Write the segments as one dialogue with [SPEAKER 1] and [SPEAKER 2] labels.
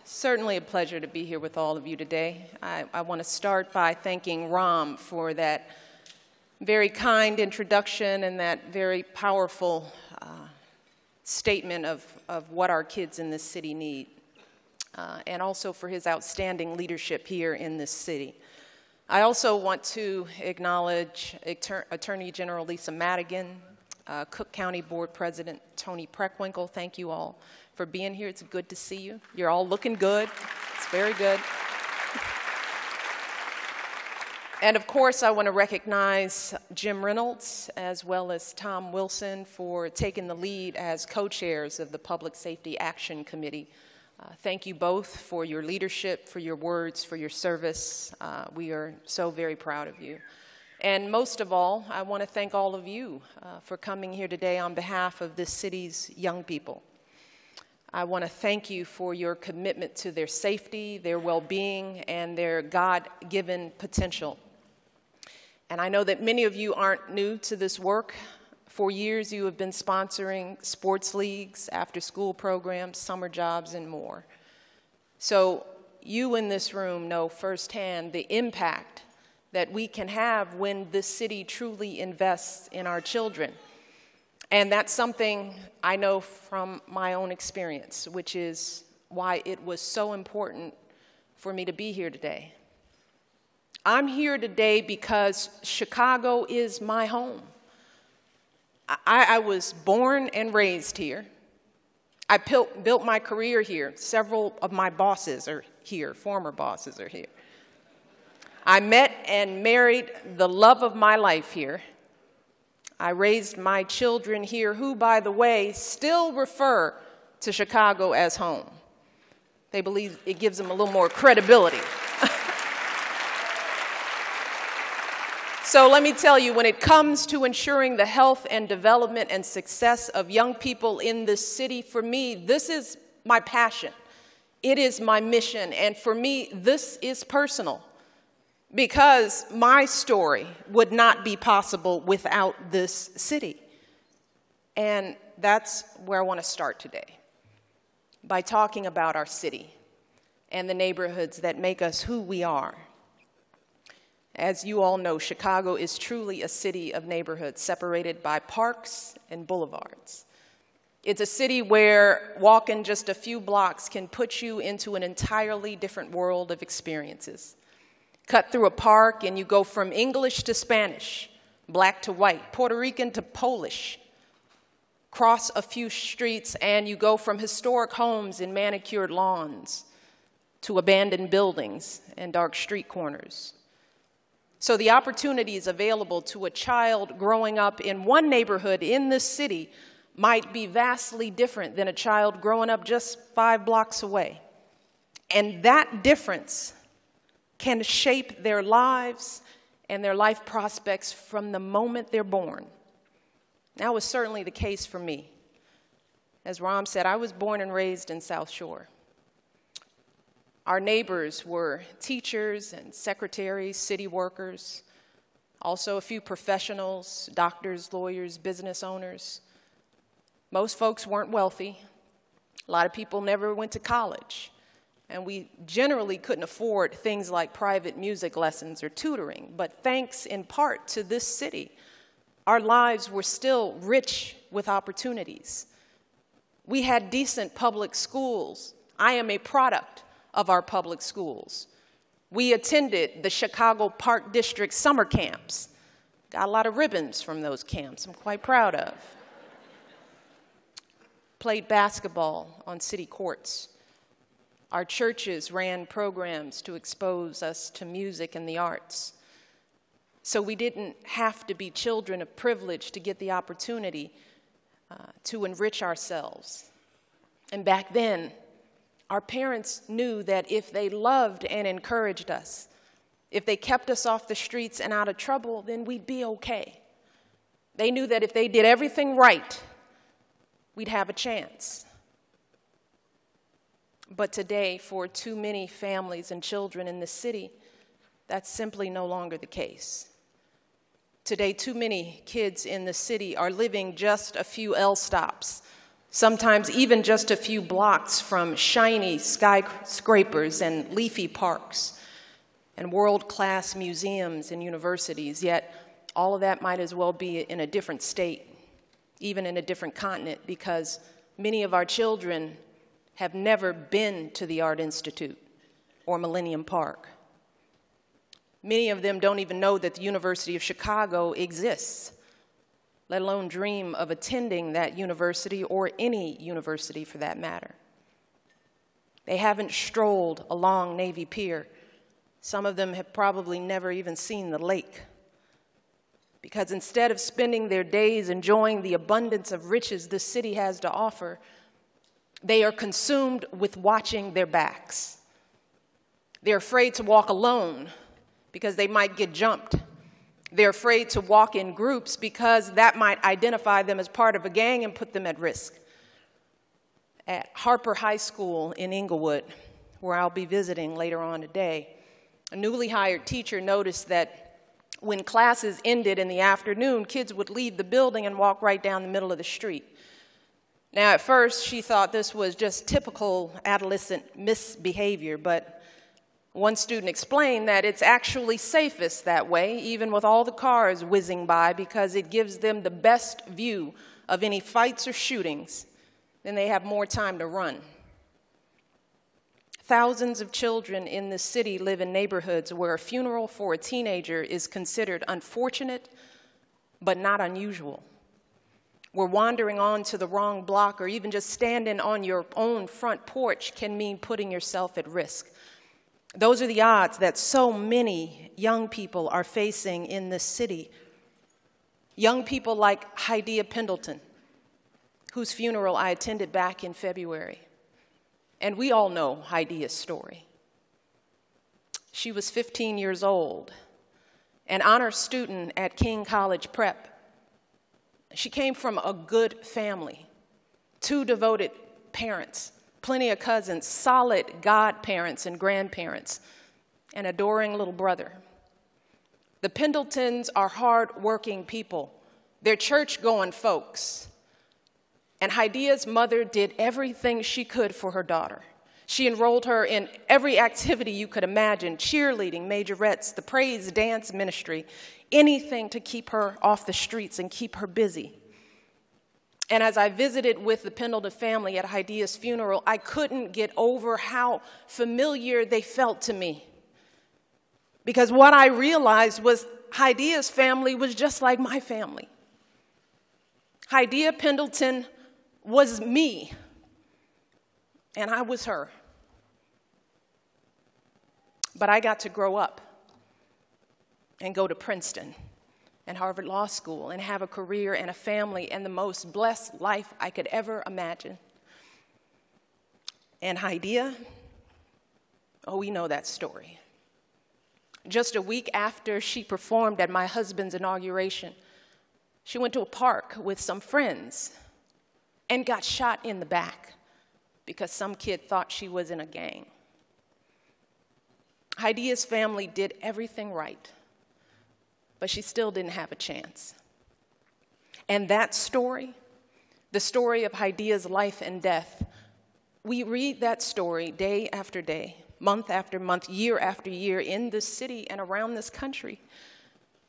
[SPEAKER 1] Certainly a pleasure to be here with all of you today. I want to start by thanking Rahm for that very kind introduction and that very powerful statement of what our kids in this city need, and also for his outstanding leadership here in this city. I also want to acknowledge Attorney General Lisa Madigan, Cook County Board President Tony Preckwinkle. Thank you all for being here. It's good to see you. You're all looking good. It's very good. And of course, I want to recognize Jim Reynolds as well as Tom Wilson for taking the lead as co-chairs of the Public Safety Action Committee. Thank you both for your leadership, for your words, for your service. We are so very proud of you. And most of all, I want to thank all of you for coming here today on behalf of this city's young people. I want to thank you for your commitment to their safety, their well-being, and their God-given potential. And I know that many of you aren't new to this work. For years, you have been sponsoring sports leagues, after-school programs, summer jobs, and more. So you in this room know firsthand the impact that we can have when this city truly invests in our children. And that's something I know from my own experience, which is why it was so important for me to be here today. I'm here today because Chicago is my home. I was born and raised here. I built my career here. Several of my bosses are here, former bosses are here. I met and married the love of my life here. I raised my children here, who, by the way, still refer to Chicago as home. They believe it gives them a little more credibility. So let me tell you, when it comes to ensuring the health and development and success of young people in this city, for me, this is my passion. It is my mission, and for me, this is personal. Because my story would not be possible without this city. And that's where I want to start today, by talking about our city and the neighborhoods that make us who we are. As you all know, Chicago is truly a city of neighborhoods separated by parks and boulevards. It's a city where walking just a few blocks can put you into an entirely different world of experiences. Cut through a park and you go from English to Spanish, black to white, Puerto Rican to Polish. Cross a few streets and you go from historic homes and manicured lawns to abandoned buildings and dark street corners. So the opportunities available to a child growing up in one neighborhood in this city might be vastly different than a child growing up just 5 blocks away. And that difference can shape their lives and their life prospects from the moment they're born. That was certainly the case for me. As Rahm said, I was born and raised in South Shore. Our neighbors were teachers and secretaries, city workers, also a few professionals, doctors, lawyers, business owners. Most folks weren't wealthy. A lot of people never went to college. And we generally couldn't afford things like private music lessons or tutoring. But thanks in part to this city, our lives were still rich with opportunities. We had decent public schools. I am a product of our public schools. We attended the Chicago Park District summer camps. Got a lot of ribbons from those camps I'm quite proud of. Played basketball on city courts. Our churches ran programs to expose us to music and the arts. So we didn't have to be children of privilege to get the opportunity to enrich ourselves. And back then, our parents knew that if they loved and encouraged us, if they kept us off the streets and out of trouble, then we'd be okay. They knew that if they did everything right, we'd have a chance. But today, for too many families and children in this city, that's simply no longer the case. Today, too many kids in the city are living just a few L stops sometimes even just a few blocks from shiny skyscrapers and leafy parks and world-class museums and universities, yet all of that might as well be in a different state, even in a different continent, because many of our children have never been to the Art Institute or Millennium Park. Many of them don't even know that the University of Chicago exists, let alone dream of attending that university or any university for that matter. They haven't strolled along Navy Pier. Some of them have probably never even seen the lake, because instead of spending their days enjoying the abundance of riches this city has to offer, they are consumed with watching their backs. They're afraid to walk alone because they might get jumped. They're afraid to walk in groups because that might identify them as part of a gang and put them at risk. At Harper High School in Inglewood, where I'll be visiting later on today, a newly hired teacher noticed that when classes ended in the afternoon, kids would leave the building and walk right down the middle of the street. Now, at first, she thought this was just typical adolescent misbehavior, but one student explained that it's actually safest that way, even with all the cars whizzing by, because it gives them the best view of any fights or shootings, then they have more time to run. Thousands of children in this city live in neighborhoods where a funeral for a teenager is considered unfortunate, but not unusual. Where wandering onto the wrong block or even just standing on your own front porch can mean putting yourself at risk. Those are the odds that so many young people are facing in this city. Young people like Hydea Pendleton, whose funeral I attended back in February. And we all know Hydea's story. She was 15 years old, an honor student at King College Prep. She came from a good family, 2 devoted parents, plenty of cousins, solid godparents and grandparents, an adoring little brother. The Pendletons are hard-working people. They're church-going folks. And Hydea's mother did everything she could for her daughter. She enrolled her in every activity you could imagine, cheerleading, majorettes, the praise dance ministry, anything to keep her off the streets and keep her busy. And as I visited with the Pendleton family at Hydea's funeral, I couldn't get over how familiar they felt to me. Because what I realized was Hydea's family was just like my family. Hydea Pendleton was me, and I was her. But I got to grow up and go to Princeton and Harvard Law School and have a career and a family and the most blessed life I could ever imagine. And Hydea, oh, we know that story. Just a week after she performed at my husband's inauguration, she went to a park with some friends and got shot in the back because some kid thought she was in a gang. Hydea's family did everything right, but she still didn't have a chance. And that story, the story of Hydea's life and death, we read that story day after day, month after month, year after year in this city and around this country.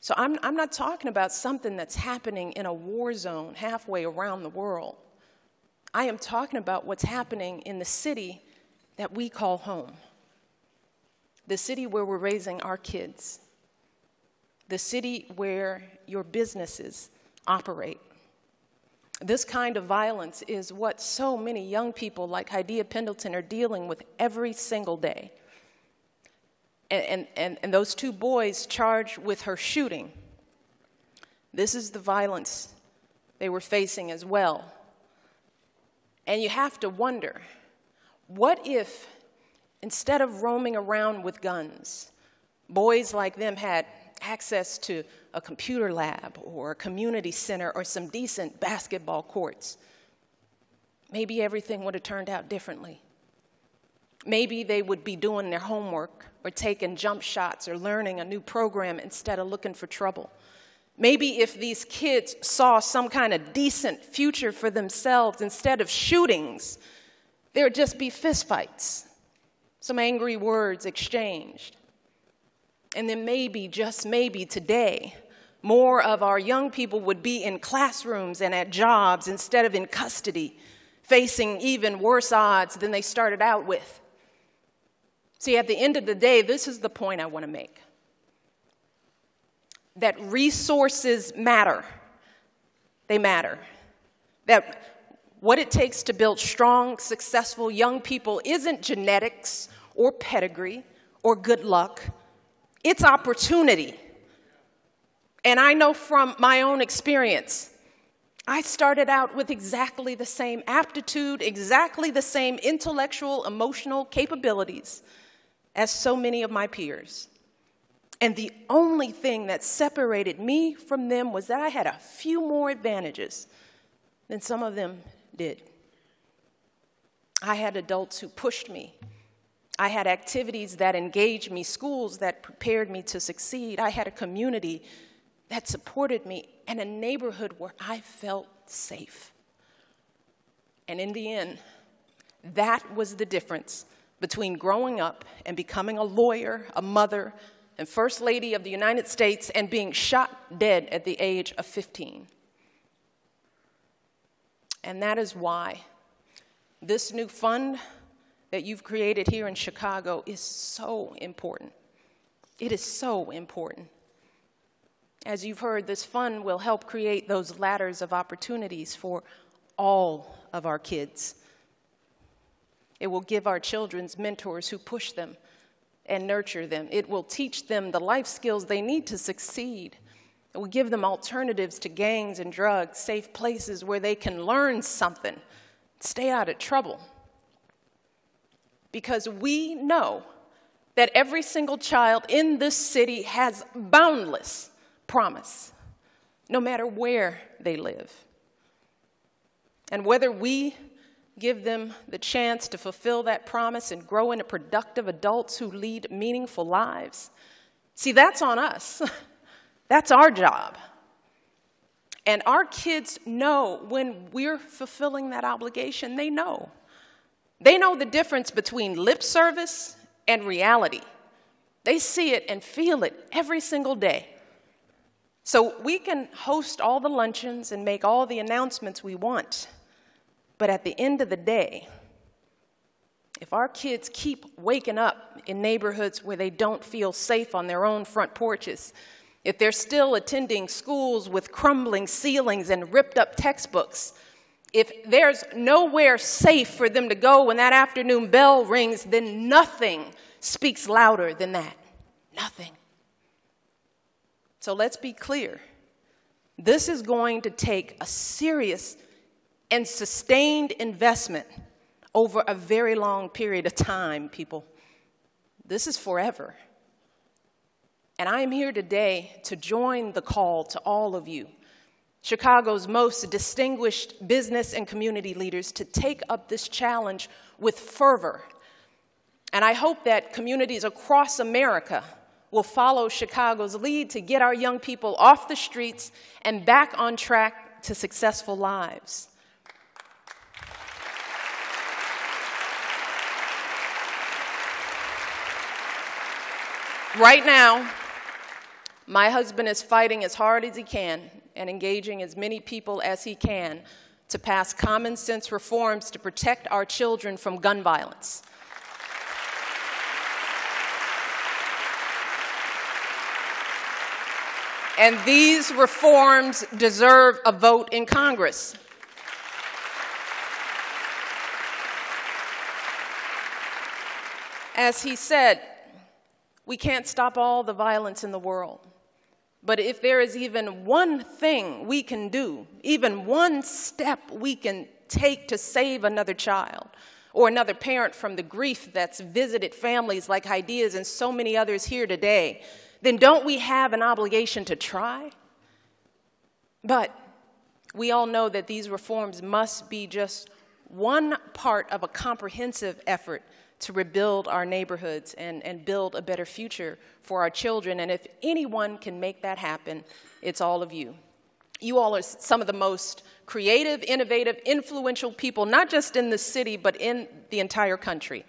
[SPEAKER 1] So I'm not talking about something that's happening in a war zone halfway around the world. I am talking about what's happening in the city that we call home, the city where we're raising our kids, the city where your businesses operate. This kind of violence is what so many young people like Hydea Pendleton are dealing with every single day. And those 2 boys charged with her shooting, this is the violence they were facing as well. And you have to wonder, what if instead of roaming around with guns, boys like them had access to a computer lab or a community center or some decent basketball courts? Maybe everything would have turned out differently. Maybe they would be doing their homework or taking jump shots or learning a new program instead of looking for trouble. Maybe if these kids saw some kind of decent future for themselves instead of shootings, there would just be fistfights, some angry words exchanged. And then maybe, just maybe today, more of our young people would be in classrooms and at jobs instead of in custody, facing even worse odds than they started out with. See, at the end of the day, this is the point I want to make. That resources matter. They matter. That what it takes to build strong, successful young people isn't genetics or pedigree or good luck. It's opportunity. And I know from my own experience, I started out with exactly the same aptitude, exactly the same intellectual, emotional capabilities as so many of my peers. And the only thing that separated me from them was that I had a few more advantages than some of them did. I had adults who pushed me. I had activities that engaged me, schools that prepared me to succeed. I had a community that supported me and a neighborhood where I felt safe. And in the end, that was the difference between growing up and becoming a lawyer, a mother, and First Lady of the United States and being shot dead at the age of 15. And that is why this new fund that you've created here in Chicago is so important. It is so important. As you've heard, this fund will help create those ladders of opportunities for all of our kids. It will give our children mentors who push them and nurture them. It will teach them the life skills they need to succeed. It will give them alternatives to gangs and drugs, safe places where they can learn something, stay out of trouble. Because we know that every single child in this city has boundless promise, no matter where they live. And whether we give them the chance to fulfill that promise and grow into productive adults who lead meaningful lives, see, that's on us. That's our job. And our kids know when we're fulfilling that obligation. They know. They know the difference between lip service and reality. They see it and feel it every single day. So we can host all the luncheons and make all the announcements we want. But at the end of the day, if our kids keep waking up in neighborhoods where they don't feel safe on their own front porches, if they're still attending schools with crumbling ceilings and ripped up textbooks, if there's nowhere safe for them to go when that afternoon bell rings, then nothing speaks louder than that. Nothing. So let's be clear. This is going to take a serious and sustained investment over a very long period of time, people. This is forever. And I am here today to join the call to all of you, Chicago's most distinguished business and community leaders, to take up this challenge with fervor. And I hope that communities across America will follow Chicago's lead to get our young people off the streets and back on track to successful lives. Right now, my husband is fighting as hard as he can and engaging as many people as he can to pass common sense reforms to protect our children from gun violence. And these reforms deserve a vote in Congress. As he said, we can't stop all the violence in the world. But if there is even one thing we can do, even one step we can take to save another child or another parent from the grief that's visited families like Hadia's and so many others here today, then don't we have an obligation to try? But we all know that these reforms must be just one part of a comprehensive effort to rebuild our neighborhoods and build a better future for our children. And if anyone can make that happen, it's all of you. You all are some of the most creative, innovative, influential people, not just in the city, but in the entire country.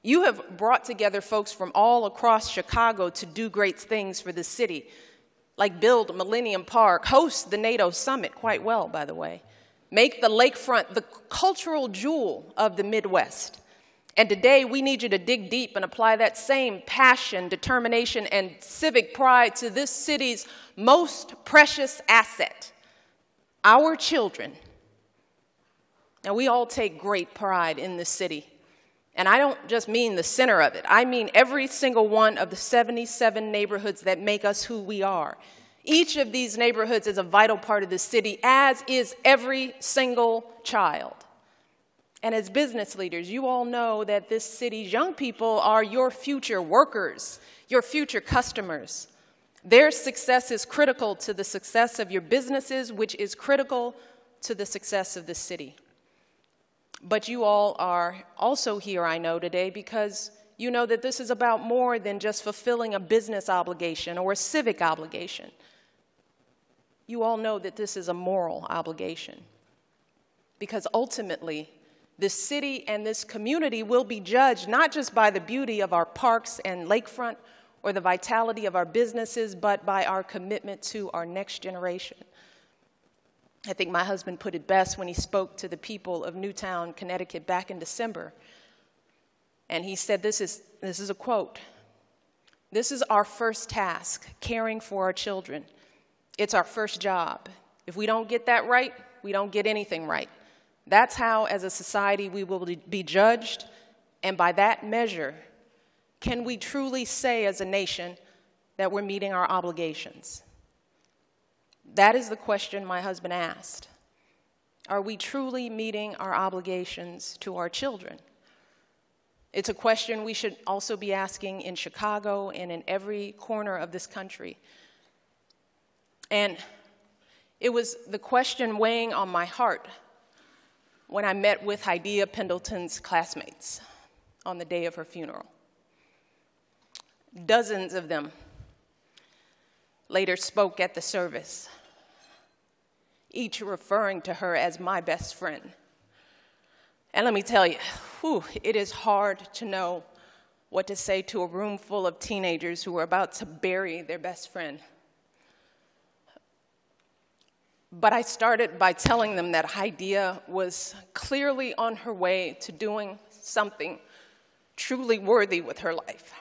[SPEAKER 1] You have brought together folks from all across Chicago to do great things for the city, like build Millennium Park, host the NATO summit quite well, by the way, make the lakefront the cultural jewel of the Midwest. And today, we need you to dig deep and apply that same passion, determination, and civic pride to this city's most precious asset, our children. Now, we all take great pride in this city. And I don't just mean the center of it. I mean every single one of the 77 neighborhoods that make us who we are. Each of these neighborhoods is a vital part of the city, as is every single child. And as business leaders, you all know that this city's young people are your future workers, your future customers. Their success is critical to the success of your businesses, which is critical to the success of the city. But you all are also here, I know, today because you know that this is about more than just fulfilling a business obligation or a civic obligation. You all know that this is a moral obligation because ultimately, this city and this community will be judged not just by the beauty of our parks and lakefront or the vitality of our businesses, but by our commitment to our next generation. I think my husband put it best when he spoke to the people of Newtown, Connecticut back in December. And he said, this is a quote, "This is our first task, caring for our children. It's our first job. If we don't get that right, we don't get anything right. That's how, as a society, we will be judged, and by that measure, can we truly say as a nation that we're meeting our obligations?" That is the question my husband asked. Are we truly meeting our obligations to our children? It's a question we should also be asking in Chicago and in every corner of this country. And it was the question weighing on my heart when I met with Hydea Pendleton's classmates on the day of her funeral. Dozens of them later spoke at the service, each referring to her as my best friend. And let me tell you, it is hard to know what to say to a room full of teenagers who are about to bury their best friend. But I started by telling them that Hydea was clearly on her way to doing something truly worthy with her life.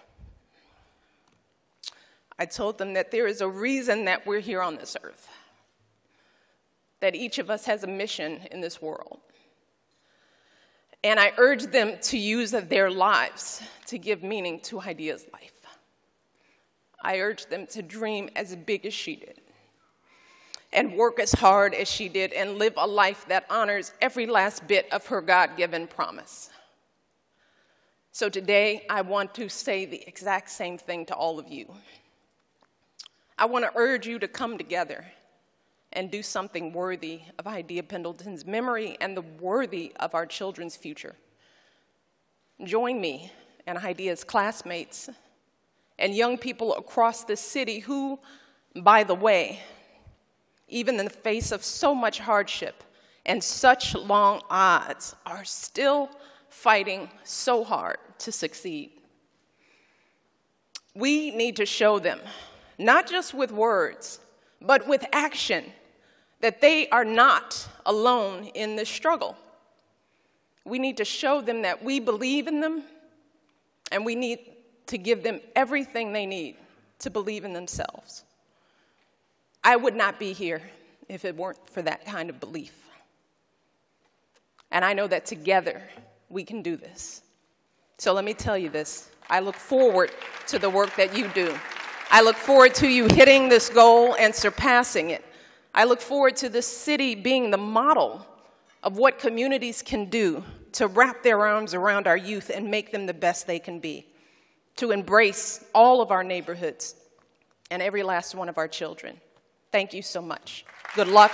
[SPEAKER 1] I told them that there is a reason that we're here on this earth, that each of us has a mission in this world. And I urged them to use their lives to give meaning to Hydea's life. I urged them to dream as big as she did, and work as hard as she did, and live a life that honors every last bit of her God-given promise. So today, I want to say the exact same thing to all of you. I want to urge you to come together and do something worthy of Hydea Pendleton's memory and the worthy of our children's future. Join me and Hydea's classmates and young people across the city who, by the way, even in the face of so much hardship and such long odds, are still fighting so hard to succeed. We need to show them, not just with words, but with action, that they are not alone in this struggle. We need to show them that we believe in them, and we need to give them everything they need to believe in themselves. I would not be here if it weren't for that kind of belief. And I know that together we can do this. So let me tell you this. I look forward to the work that you do. I look forward to you hitting this goal and surpassing it. I look forward to this city being the model of what communities can do to wrap their arms around our youth and make them the best they can be, to embrace all of our neighborhoods and every last one of our children. Thank you so much. Good luck,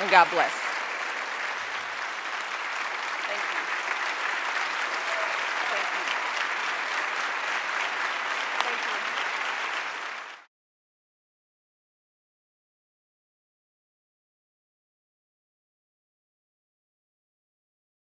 [SPEAKER 1] and God bless.